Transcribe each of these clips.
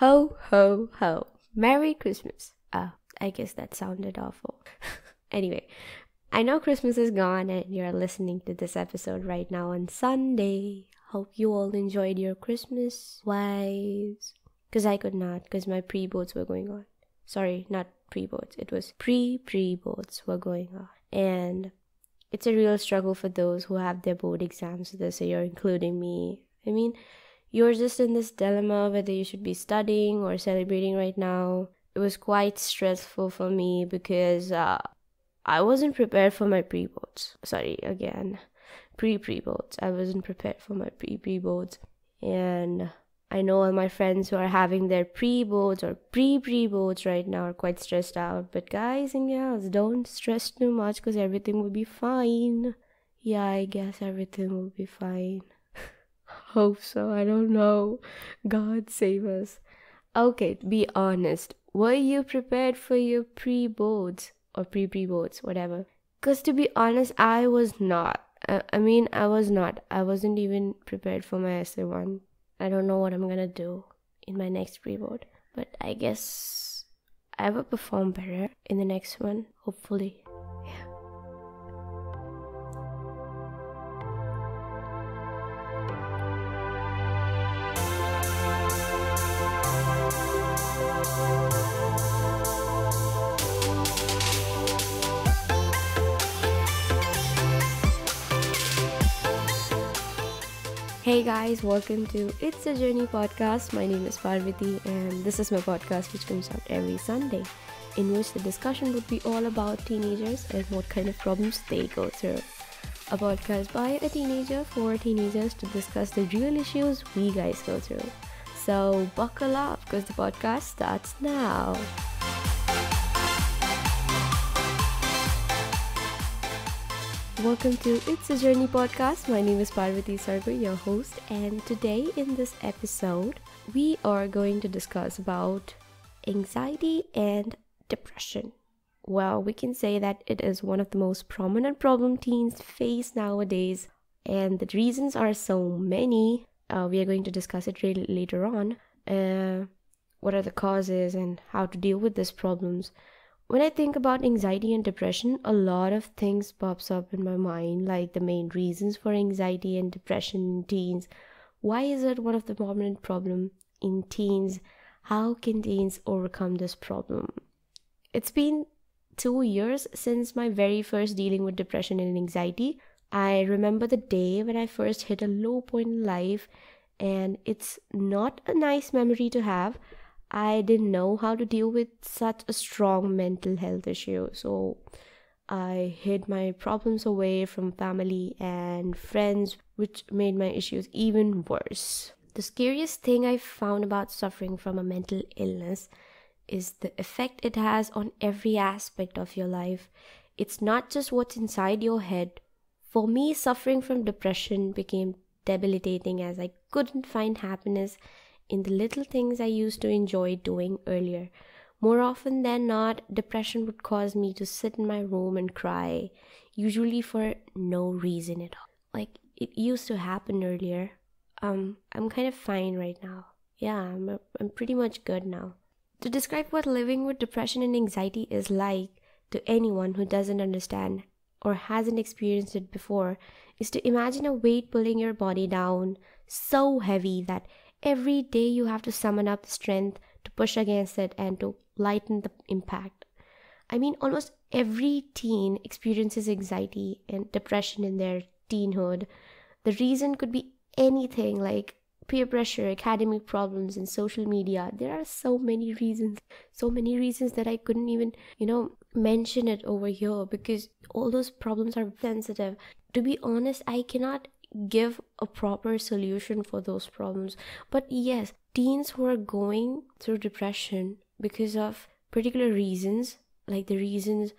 Ho, ho, ho. Merry Christmas. I guess that sounded awful. Anyway, I know Christmas is gone and you're listening to this episode right now on Sunday. Hope you all enjoyed your Christmas vibes. Because I could not, because my pre-boards were going on. Sorry, not pre-boards. It was pre-boards were going on. And it's a real struggle for those who have their board exams this year, including me. I mean, you're just in this dilemma whether you should be studying or celebrating right now. It was quite stressful for me because I wasn't prepared for my pre-boards. Sorry, again, pre-boards. I wasn't prepared for my pre-boards. And I know all my friends who are having their pre-boards or pre-boards right now are quite stressed out. But guys and gals, don't stress too much because everything will be fine. Yeah, I guess everything will be fine. Hope so. I don't know. God save us. Okay, to be honest, were you prepared for your pre-boards or pre-boards, whatever? Because to be honest, I was not. I was not. I wasn't even prepared for my S1. I don't know what I'm gonna do in my next pre-board, but I guess I will perform better in the next one, hopefully. Yeah. Hey guys, welcome to It's a Journey podcast. My name is Parvati and this is my podcast which comes out every Sunday, in which the discussion would be all about teenagers and what kind of problems they go through. A podcast by a teenager for teenagers to discuss the real issues we guys go through. So buckle up because the podcast starts now. Welcome to It's a Journey podcast. My name is Parvati Sargo, your host, and today in this episode, we are going to discuss about anxiety and depression. Well, we can say that it is one of the most prominent problem teens face nowadays, and the reasons are so many. We are going to discuss it later on. What are the causes and how to deal with these problems. When I think about anxiety and depression, a lot of things pops up in my mind, like the main reasons for anxiety and depression in teens. Why is it one of the prominent problem in teens? How can teens overcome this problem? It's been 2 years since my very first dealing with depression and anxiety. I remember the day when I first hit a low point in life, and it's not a nice memory to have. I didn't know how to deal with such a strong mental health issue, so I hid my problems away from family and friends, which made my issues even worse. The scariest thing I found about suffering from a mental illness is the effect it has on every aspect of your life. It's not just what's inside your head. For me, suffering from depression became debilitating as I couldn't find happiness in the little things I used to enjoy doing earlier. More often than not, depression would cause me to sit in my room and cry, usually for no reason at all. Like, it used to happen earlier. I'm kind of fine right now. Yeah, I'm pretty much good now. To describe what living with depression and anxiety is like to anyone who doesn't understand or hasn't experienced it before is to imagine a weight pulling your body down so heavy that every day you have to summon up the strength to push against it and to lighten the impact. I mean, almost every teen experiences anxiety and depression in their teenhood. The reason could be anything like peer pressure, academic problems, and social media. There are so many reasons that I couldn't even, mention it over here because all those problems are sensitive. To be honest, I cannot give a proper solution for those problems. But yes, teens who are going through depression because of particular reasons, like the reasons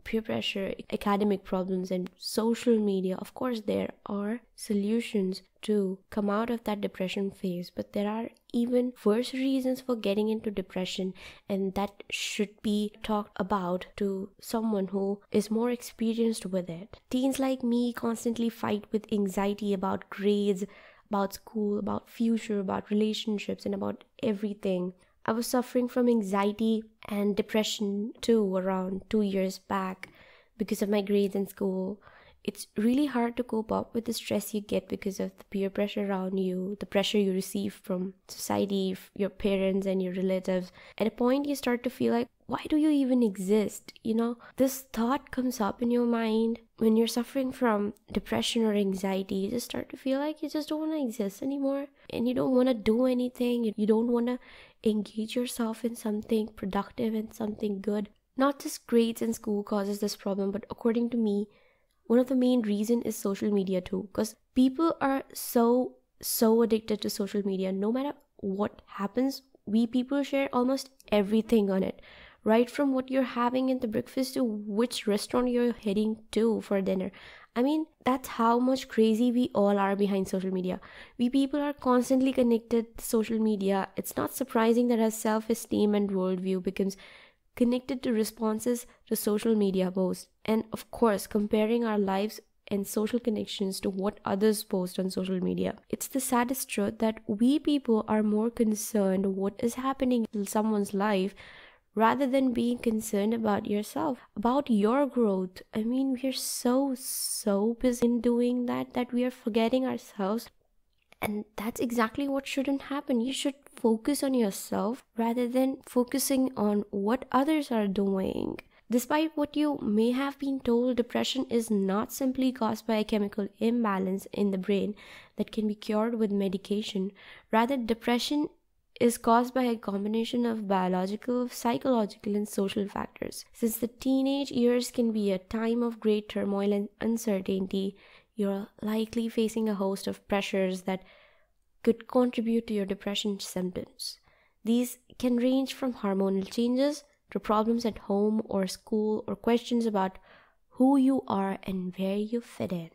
peer pressure, academic problems, and social media, of course there are solutions to come out of that depression phase, but there are even worse reasons for getting into depression, and that should be talked about to someone who is more experienced with it. Teens like me constantly fight with anxiety about grades, about school, about future, about relationships, and about everything. I was suffering from anxiety and depression too around 2 years back because of my grades in school. It's really hard to cope up with the stress you get because of the peer pressure around you, the pressure you receive from society, your parents, and your relatives. At a point, you start to feel like, why do you even exist? This thought comes up in your mind when you're suffering from depression or anxiety. You just start to feel like you just don't want to exist anymore, and you don't want to do anything. You don't want to engage yourself in something productive and something good. Not just grades in school causes this problem, but according to me, one of the main reason is social media too, because people are so addicted to social media. No matter what happens, we people share almost everything on it, right from what you're having in the breakfast to which restaurant you're heading to for dinner. I mean, that's how much crazy we all are behind social media. We people are constantly connected to social media. It's not surprising that our self-esteem and worldview becomes connected to responses to social media posts, and of course comparing our lives and social connections to what others post on social media. It's the saddest truth that we people are more concerned what is happening in someone's life rather than being concerned about yourself, about your growth. I mean, we're so busy in doing that we are forgetting ourselves. And that's exactly what shouldn't happen. You should focus on yourself rather than focusing on what others are doing. Despite what you may have been told, depression is not simply caused by a chemical imbalance in the brain that can be cured with medication. Rather, depression is caused by a combination of biological, psychological, and social factors. Since the teenage years can be a time of great turmoil and uncertainty, you're likely facing a host of pressures that could contribute to your depression symptoms. These can range from hormonal changes to problems at home or school, or questions about who you are and where you fit in.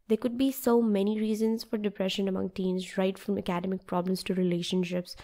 There could be so many reasons for depression among teens, right from academic problems to relationships.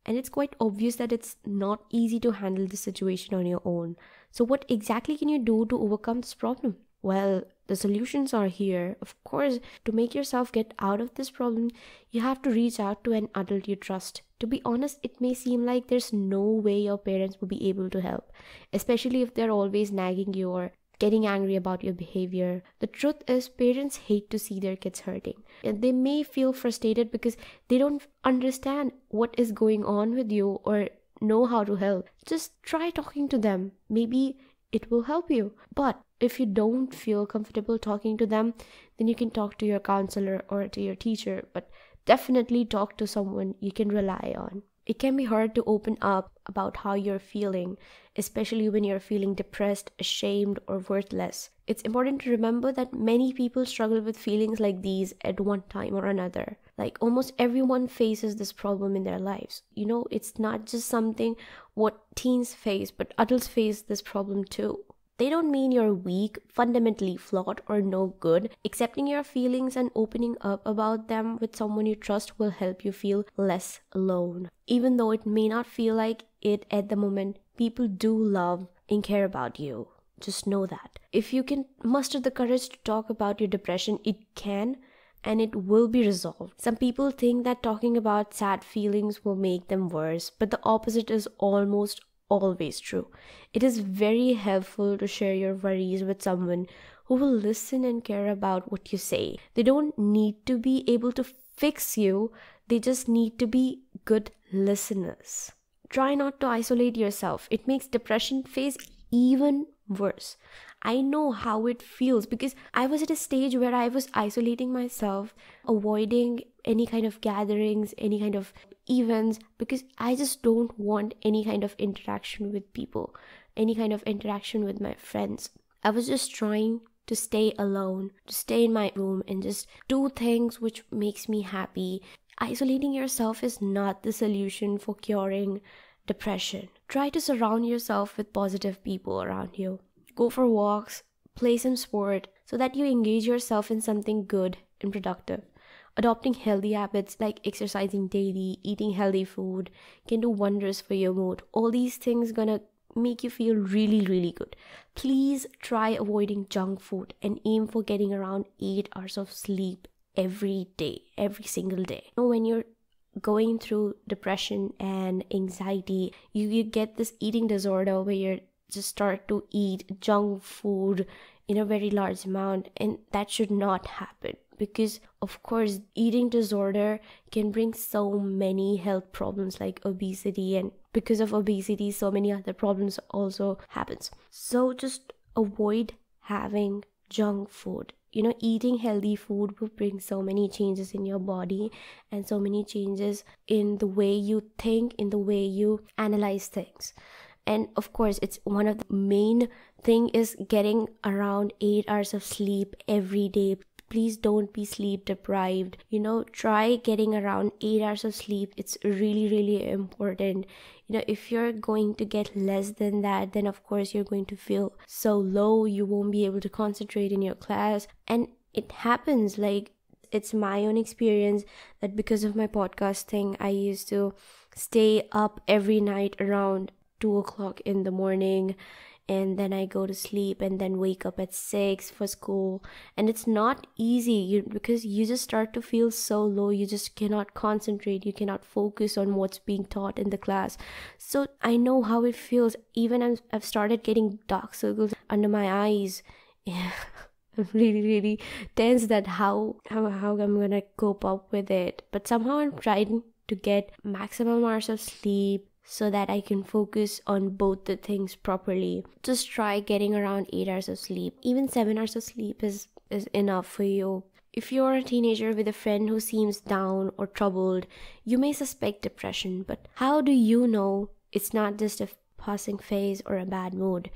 And it's quite obvious that it's not easy to handle the situation on your own. So what exactly can you do to overcome this problem? Well, the solutions are here. Of course, to make yourself get out of this problem, you have to reach out to an adult you trust. To be honest, it may seem like there's no way your parents will be able to help, especially if they're always nagging you or getting angry about your behavior. The truth is, parents hate to see their kids hurting. And they may feel frustrated because they don't understand what is going on with you or know how to help. Just try talking to them. Maybe it will help you. But if you don't feel comfortable talking to them, then you can talk to your counselor or to your teacher, but definitely talk to someone you can rely on. It can be hard to open up about how you're feeling, especially when you're feeling depressed, ashamed, or worthless. It's important to remember that many people struggle with feelings like these at one time or another. Like almost everyone faces this problem in their lives. It's not just something what teens face, but adults face this problem too. They don't mean you're weak, fundamentally flawed, or no good. Accepting your feelings and opening up about them with someone you trust will help you feel less alone. Even though it may not feel like it at the moment, people do love and care about you. Just know that. If you can muster the courage to talk about your depression, it can and it will be resolved. Some people think that talking about sad feelings will make them worse, but the opposite is almost always true. It is very helpful to share your worries with someone who will listen and care about what you say. They don't need to be able to fix you, they just need to be good listeners. Try not to isolate yourself. It makes depression phase even worse. I know how it feels because I was at a stage where I was isolating myself, avoiding any kind of gatherings, any kind of events, because I just don't want any kind of interaction with people, any kind of interaction with my friends. I was just trying to stay alone, to stay in my room and just do things which makes me happy. Isolating yourself is not the solution for curing depression. Try to surround yourself with positive people around you. Go for walks, play some sport so that you engage yourself in something good and productive. Adopting healthy habits like exercising daily, eating healthy food can do wonders for your mood. All these things gonna make you feel really, really good. Please try avoiding junk food and aim for getting around 8 hours of sleep every day, every single day. When you're going through depression and anxiety, you get this eating disorder where you just start to eat junk food in a very large amount, and that should not happen, because of course eating disorder can bring so many health problems like obesity, and because of obesity so many other problems also happens. So just avoid having junk food. Eating healthy food will bring so many changes in your body and so many changes in the way you think, in the way you analyze things. And of course, it's one of the main thing is getting around 8 hours of sleep every day. Please don't be sleep deprived. Try getting around 8 hours of sleep. It's really, really important. If you're going to get less than that, then of course you're going to feel so low. You won't be able to concentrate in your class. And it happens, like, it's my own experience that because of my podcast thing, I used to stay up every night around 2 o'clock in the morning, and then I go to sleep and then wake up at 6 for school. And it's not easy because you just start to feel so low. You just cannot concentrate. You cannot focus on what's being taught in the class. So I know how it feels. Even I've started getting dark circles under my eyes. Yeah. I'm really, really tense that how I'm gonna cope up with it. But somehow I'm trying to get maximum hours of sleep so that I can focus on both the things properly. Just try getting around 8 hours of sleep. Even 7 hours of sleep is enough for you. If you're a teenager with a friend who seems down or troubled, you may suspect depression, but how do you know it's not just a passing phase or a bad mood?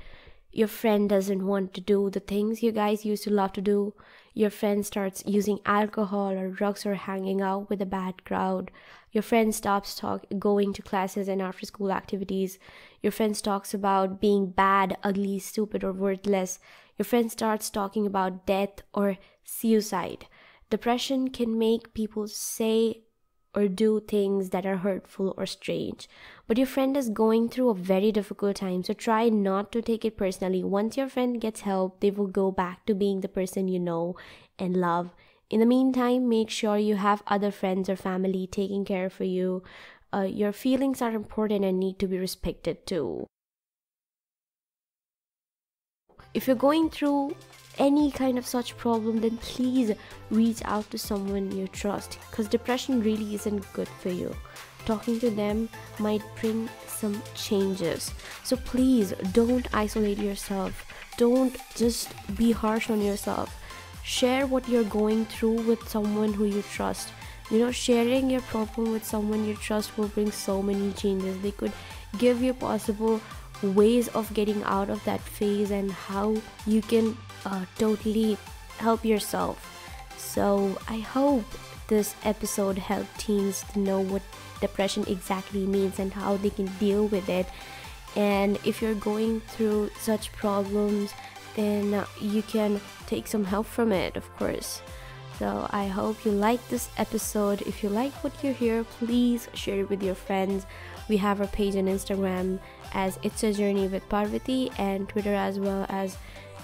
Your friend doesn't want to do the things you guys used to love to do. Your friend starts using alcohol or drugs or hanging out with a bad crowd. Your friend stops going to classes and after school activities. Your friend talks about being bad, ugly, stupid, or worthless. Your friend starts talking about death or suicide. Depression can make people say or do things that are hurtful or strange. But your friend is going through a very difficult time, so try not to take it personally. Once your friend gets help, they will go back to being the person you know and love. In the meantime, make sure you have other friends or family taking care for you. Your feelings are important and need to be respected too. If you're going through any kind of such problem, then please reach out to someone you trust, because depression really isn't good for you. Talking to them might bring some changes. So please don't isolate yourself. Don't just be harsh on yourself. Share what you're going through with someone who you trust. Sharing your problem with someone you trust will bring so many changes. They could give you possible ways of getting out of that phase and how you can totally help yourself. So I hope this episode helped teens to know what depression exactly means and how they can deal with it. And if you're going through such problems, then you can take some help from it, of course. So I hope you like this episode. If you like what you hear, please share it with your friends. We have our page on Instagram as It's a Journey with Parvati, and Twitter as well as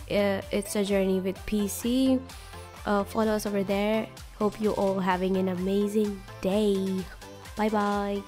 It's a Journey with PC. Follow us over there. Hope you all having an amazing day. Bye bye.